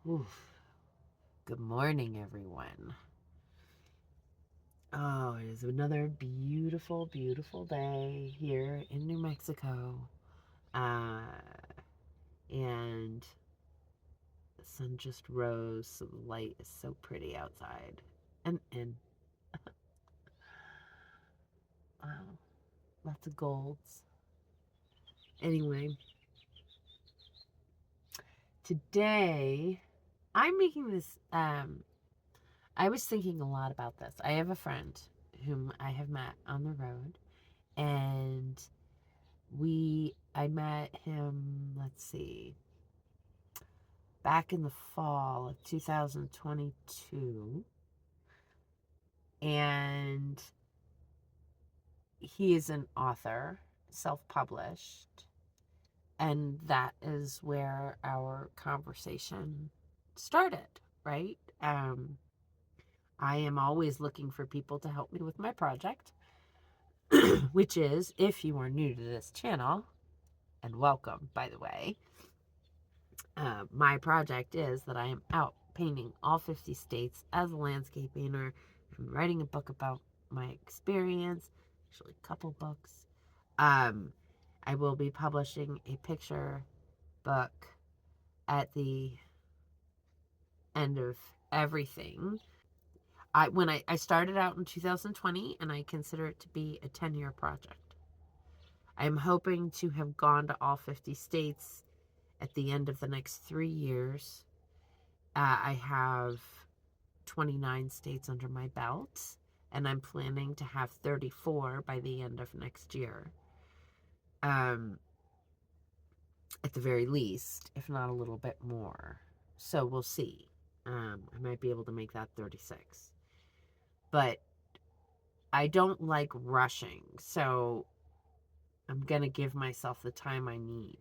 Oof. Good morning, everyone. Oh, it is another beautiful, beautiful day here in New Mexico. Uh, and the sun just rose, so the light is so pretty outside. And wow, lots of golds. Anyway, today I'm making this. I was thinking a lot about this. I have a friend whom I have met on the road, and I met him, let's see, back in the fall of 2022, and he is an author, self-published, and that is where our conversation started, right? I am always looking for people to help me with my project, which is, if you are new to this channel, and welcome, by the way, my project is that I am out painting all 50 states as a landscape painter. I'm writing a book about my experience, actually a couple books. Um, I will be publishing a picture book at the end of everything. I started out in 2020, and I consider it to be a 10-year project. I'm hoping to have gone to all 50 states at the end of the next 3 years. I have 29 states under my belt, and I'm planning to have 34 by the end of next year. Um, at the very least, if not a little bit more. So we'll see. I might be able to make that 36. But I don't like rushing, so I'm going to give myself the time I need.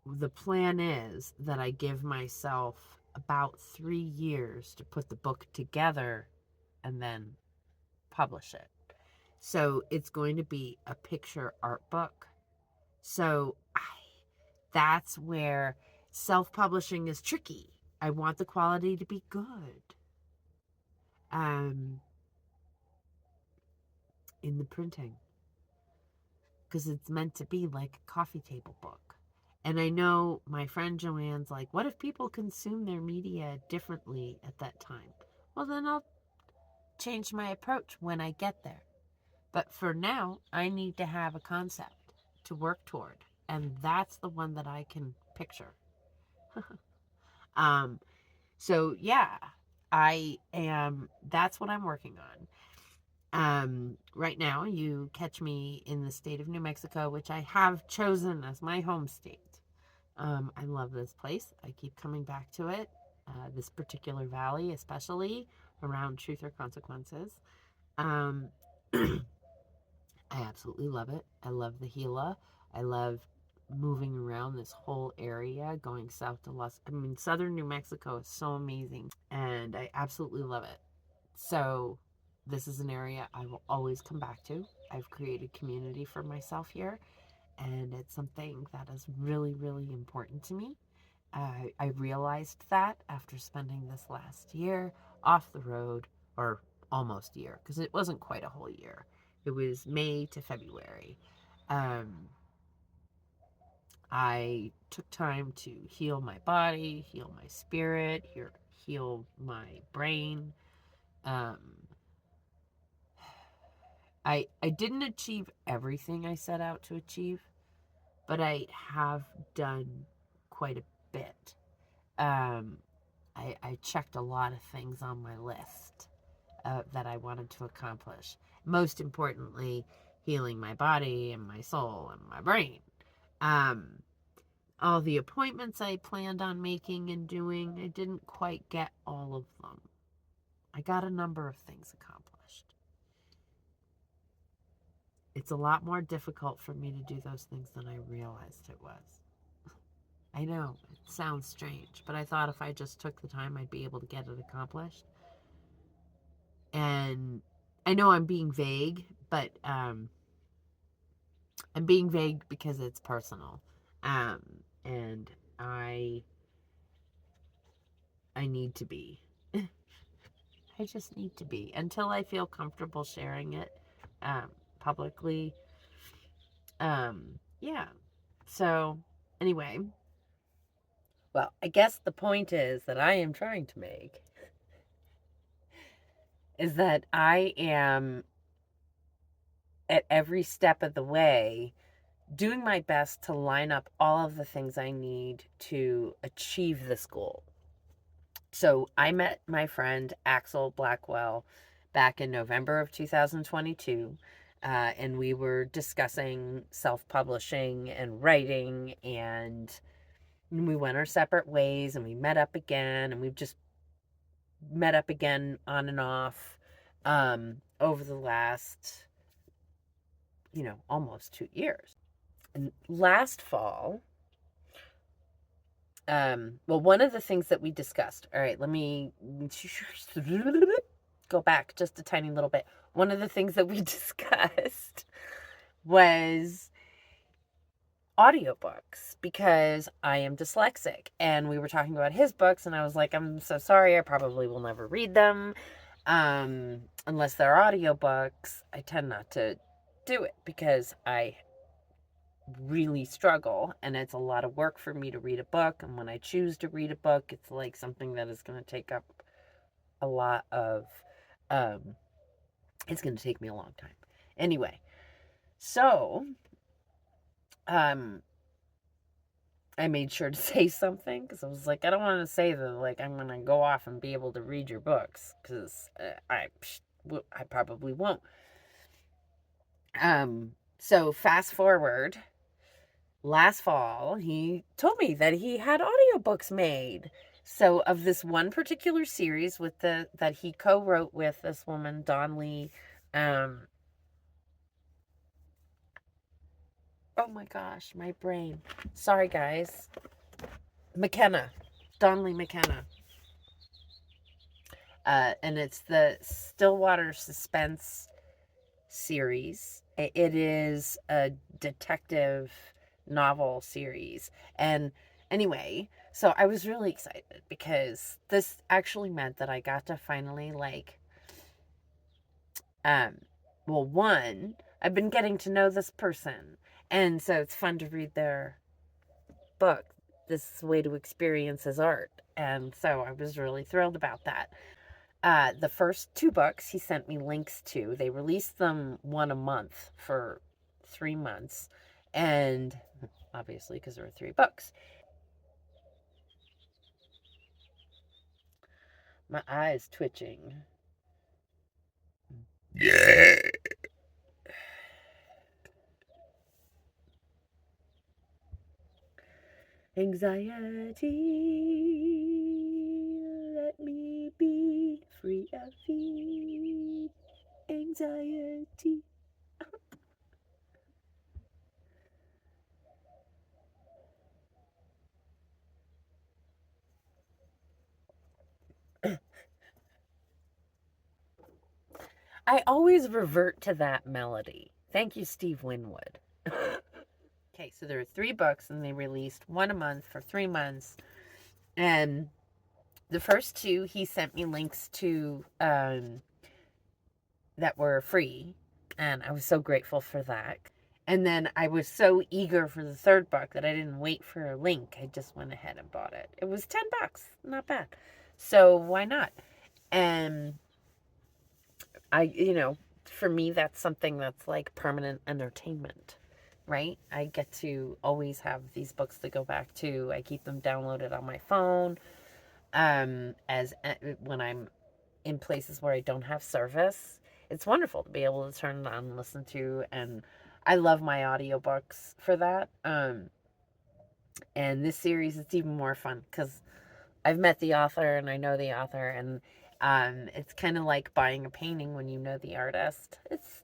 The plan is that I give myself about 3 years to put the book together and then publish it. So it's going to be a picture art book. So that's where self-publishing is tricky. I want the quality to be good. In the printing, because it's meant to be like a coffee table book. And I know my friend Joanne's like, what if people consume their media differently at that time? Well, then I'll change my approach when I get there. But for now, I need to have a concept to work toward. And that's the one that I can picture. um, so yeah, that's what I'm working on. Right now, you catch me in the state of New Mexico, which I have chosen as my home state. I love this place. I keep coming back to it. This particular valley, especially around Truth or Consequences. Um, I absolutely love it. I love the Gila. I love moving around this whole area, going south to southern New Mexico is so amazing, and I absolutely love it. So this is an area I will always come back to. I've created community for myself here, and it's something that is really, really important to me. I realized that after spending this last year off the road, or almost year, because it wasn't quite a whole year. It was May to February. Um, I took time to heal my body, heal my spirit, heal my brain. Um, I didn't achieve everything I set out to achieve, but I have done quite a bit. Um, I checked a lot of things on my list that I wanted to accomplish. Most importantly, healing my body and my soul and my brain. Um, all the appointments I planned on making and doing, I didn't quite get all of them. I got a number of things accomplished. It's a lot more difficult for me to do those things than I realized it was. I know, it sounds strange, but I thought if I just took the time, I'd be able to get it accomplished. And I know I'm being vague, but I'm being vague because it's personal. And I I need to be. I just need to be until I feel comfortable sharing it publicly. Yeah. So, anyway, well, I guess the point is that I am trying to make is that I am at every step of the way doing my best to line up all of the things I need to achieve this goal. So I met my friend Axel Blackwell back in November of 2022, and we were discussing self-publishing and writing, and we went our separate ways, and we met up again, and we've just met up again on and off over the last, almost 2 years. And last fall, one of the things that we discussed, all right, let me go back just a tiny little bit. One of the things that we discussed was audiobooks, because I am dyslexic, and we were talking about his books, and I was like, I'm so sorry, I probably will never read them unless they're audiobooks. I tend not to do it because I really struggle, and it's a lot of work for me to read a book, and when I choose to read a book, it's like something that is going to take up a lot of it's going to take me a long time. Anyway, so I made sure to say something, because I was like, I don't want to say that like I'm going to go off and be able to read your books, because I probably won't. So fast forward, last fall, he told me that he had audiobooks made. So of this one particular series that he co-wrote with this woman, Dawn Lee. Oh my gosh, my brain. Sorry, guys. McKenna. Dawn Lee McKenna. And it's the Stillwater Suspense series. It is a detective novel series. And anyway, so I was really excited because this actually meant that I got to finally one, I've been getting to know this person, and so it's fun to read their book. This is a way to experience his art, and so I was really thrilled about that. The first 2 books he sent me links to. They released them one a month for 3 months, and obviously because there were 3 books. My eye's twitching. Yeah. Anxiety, let me be free of feet. Anxiety. I always revert to that melody. Thank you, Steve Winwood. Okay, so there are 3 books, and they released one a month for 3 months. And the first 2, he sent me links to that were free, and I was so grateful for that. And then I was so eager for the 3rd book that I didn't wait for a link. I just went ahead and bought it. It was $10, not bad. So why not? And for me, that's something that's like permanent entertainment, right? I get to always have these books to go back to. I keep them downloaded on my phone. As when I'm in places where I don't have service, it's wonderful to be able to turn it on and listen to, and I love my audiobooks for that. And this series, it's even more fun because I've met the author and I know the author, and it's kind of like buying a painting when you know the artist. It's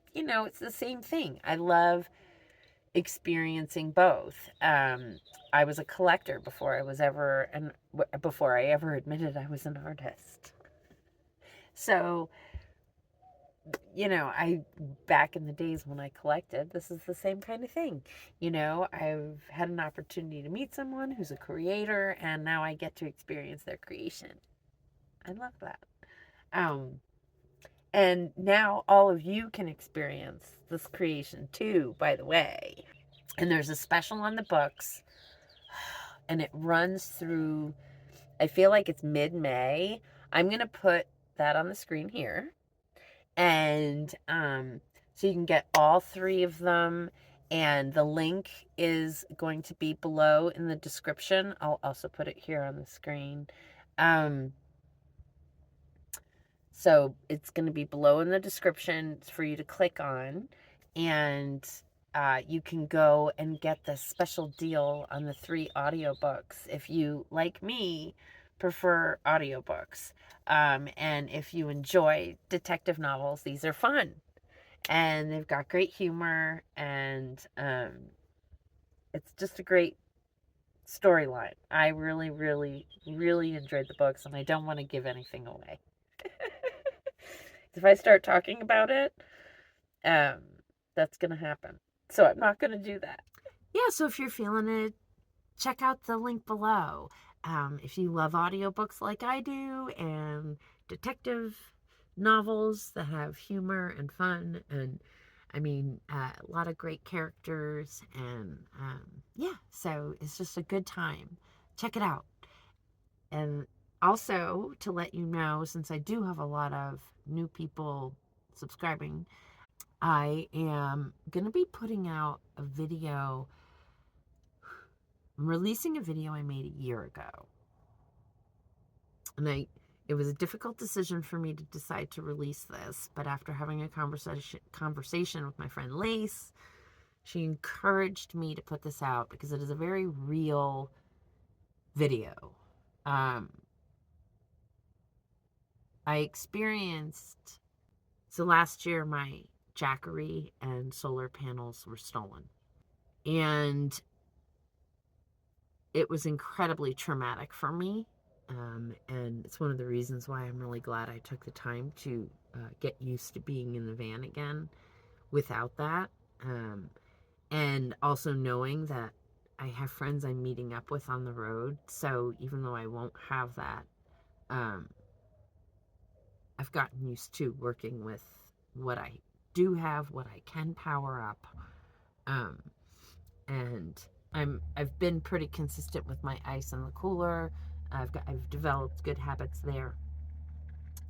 the same thing. I love experiencing both. I was a collector before I ever admitted I was an artist. So, back in the days when I collected, this is the same kind of thing. I've had an opportunity to meet someone who's a creator, and now I get to experience their creation. I love that. And now all of you can experience this creation too, by the way. And there's a special on the books, and it runs through, I feel like it's mid-May. I'm going to put that on the screen here. And so you can get all 3 of them. And the link is going to be below in the description. I'll also put it here on the screen. So it's going to be below in the description for you to click on. And you can go and get the special deal on the 3 audiobooks if you, like me, prefer audiobooks. And if you enjoy detective novels, these are fun. And they've got great humor, and it's just a great storyline. I really, really, really enjoyed the books, and I don't want to give anything away. If I start talking about it, that's going to happen. So I'm not going to do that. Yeah, so if you're feeling it, check out the link below. If you love audiobooks like I do, and detective novels that have humor and fun, and a lot of great characters, and yeah, so it's just a good time. Check it out. And also, to let you know, since I do have a lot of new people subscribing, I am going to be putting out a video. I'm releasing a video I made a year ago. And it was a difficult decision for me to decide to release this, but after having a conversation with my friend Lace, she encouraged me to put this out because it is a very real video. I experienced, so last year my Jackery and solar panels were stolen. And it was incredibly traumatic for me. And it's one of the reasons why I'm really glad I took the time to get used to being in the van again without that. And also knowing that I have friends I'm meeting up with on the road. So even though I won't have that, I've gotten used to working with what I do have, what I can power up. And I've been pretty consistent with my ice in the cooler. I've developed good habits there.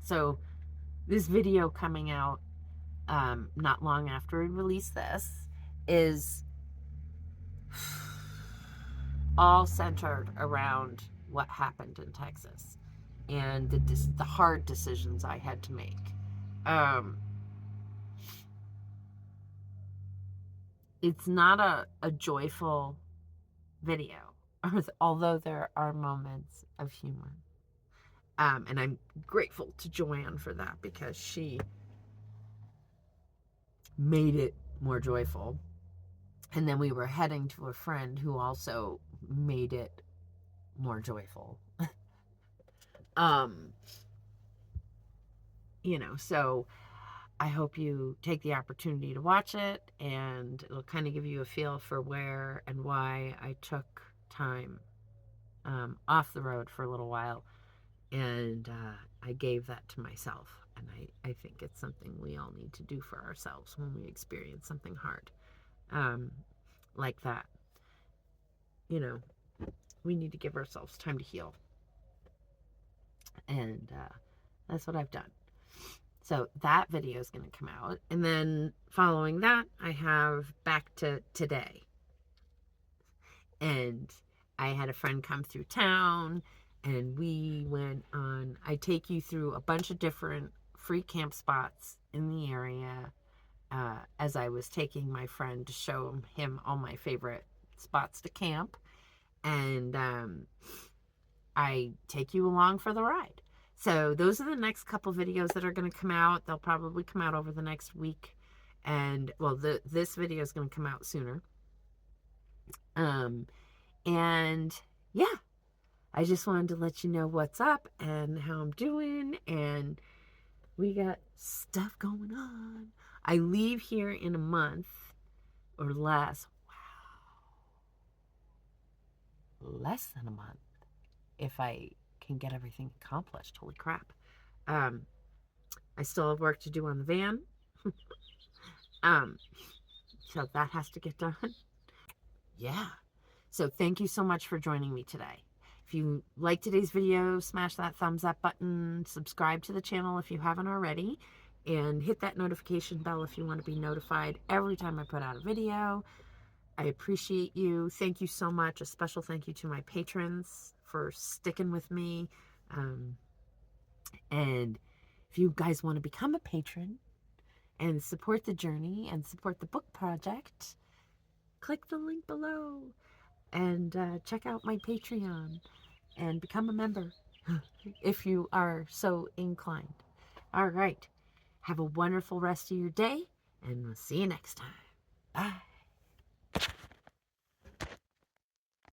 So this video coming out not long after we release this is all centered around what happened in Texas and the hard decisions I had to make. It's not a joyful video, although there are moments of humor. And I'm grateful to Joanne for that because she made it more joyful. And then we were heading to a friend who also made it more joyful. So I hope you take the opportunity to watch it, and it'll kind of give you a feel for where and why I took time off the road for a little while. And I gave that to myself. And I think it's something we all need to do for ourselves when we experience something hard like that. We need to give ourselves time to heal. And that's what I've done. So that video is going to come out. And then following that, I have Back to Today. And I had a friend come through town, and we went on, I take you through a bunch of different free camp spots in the area as I was taking my friend to show him all my favorite spots to camp. And I take you along for the ride. So those are the next couple videos that are going to come out. They'll probably come out over the next week. And, well, this video is going to come out sooner. And, yeah. I just wanted to let you know what's up and how I'm doing. And we got stuff going on. I leave here in a month or less. Wow. Less than a month if I can get everything accomplished. Holy crap. I still have work to do on the van. So that has to get done. Yeah. So thank you so much for joining me today. If you like today's video, smash that thumbs up button, subscribe to the channel if you haven't already, and hit that notification bell if you want to be notified every time I put out a video. I appreciate you. Thank you so much. A special thank you to my patrons for sticking with me. And if you guys want to become a patron and support the journey and support the book project, click the link below and check out my Patreon and become a member if you are so inclined. All right. Have a wonderful rest of your day, and we'll see you next time. Bye.